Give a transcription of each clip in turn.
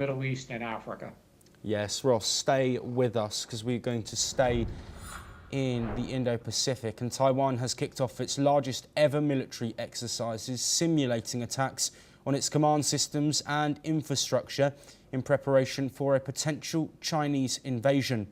Middle East and Africa. Yes, Ross, stay with us because we're going to stay in the Indo-Pacific, and Taiwan has kicked off its largest ever military exercises, simulating attacks on its command systems and infrastructure in preparation for a potential Chinese invasion.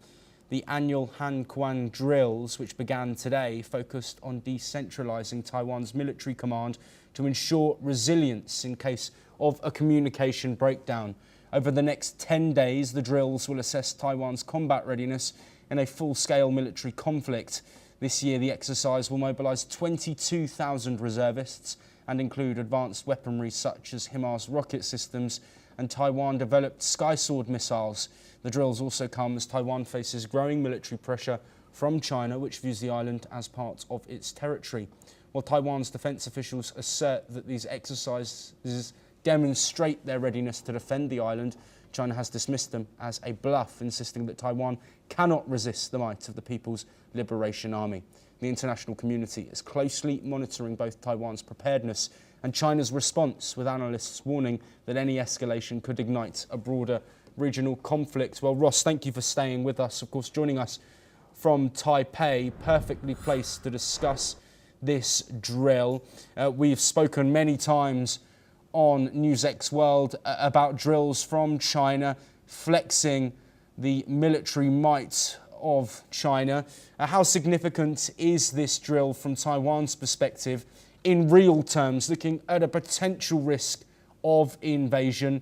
The annual Han Kuang drills, which began today, focused on decentralizing Taiwan's military command to ensure resilience in case of a communication breakdown. Over the next 10 days, the drills will assess Taiwan's combat readiness in a full-scale military conflict. This year, the exercise will mobilise 22,000 reservists and include advanced weaponry such as HIMARS rocket systems and Taiwan-developed Skysword missiles. The drills also come as Taiwan faces growing military pressure from China, which views the island as part of its territory. While Taiwan's defence officials assert that these exercises demonstrate their readiness to defend the island, China has dismissed them as a bluff, insisting that Taiwan cannot resist the might of the People's Liberation Army. The international community is closely monitoring both Taiwan's preparedness and China's response, with analysts warning that any escalation could ignite a broader regional conflict. Well, Ross, thank you for staying with us. Of course, joining us from Taipei, perfectly placed to discuss this drill. We've spoken many times on NewsX World about drills from China, flexing the military might of China. How significant is this drill from Taiwan's perspective in real terms, looking at a potential risk of invasion,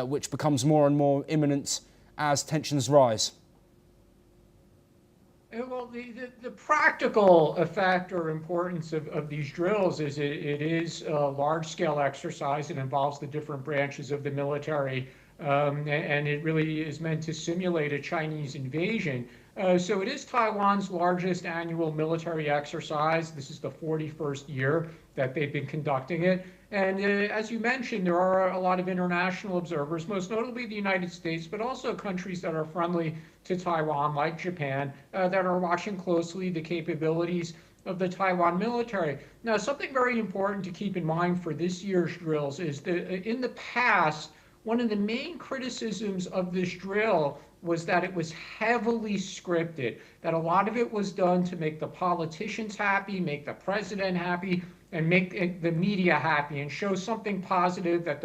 which becomes more and more imminent as tensions rise? Well, the practical effect or importance of these drills is it is a large-scale exercise. It involves the different branches of the military, and it really is meant to simulate a Chinese invasion. So it is Taiwan's largest annual military exercise. This is the 41st year that they've been conducting it. And as you mentioned, there are a lot of international observers, most notably the United States, but also countries that are friendly to Taiwan, like Japan, that are watching closely the capabilities of the Taiwan military. Now, something very important to keep in mind for this year's drills is that in the past, one of the main criticisms of this drill was that it was heavily scripted, that a lot of it was done to make the politicians happy, make the president happy, and make the media happy, and show something positive that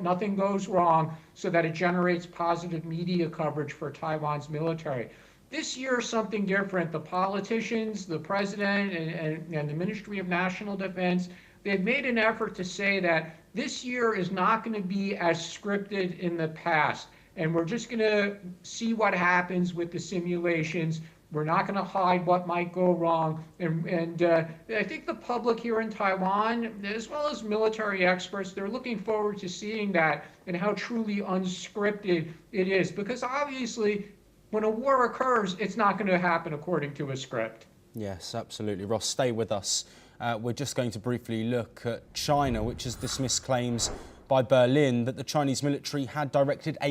nothing goes wrong, so that it generates positive media coverage for Taiwan's military. This year, something different. The politicians, the president, and the Ministry of National Defense, they've made an effort to say that this year is not going to be as scripted in the past. And we're just going to see what happens with the simulations. We're not going to hide what might go wrong. And I think the public here in Taiwan, as well as military experts, they're looking forward to seeing that and how truly unscripted it is. Because obviously, when a war occurs, it's not going to happen according to a script. Yes, absolutely. Ross, stay with us. We're just going to briefly look at China, which has dismissed claims by Berlin that the Chinese military had directed a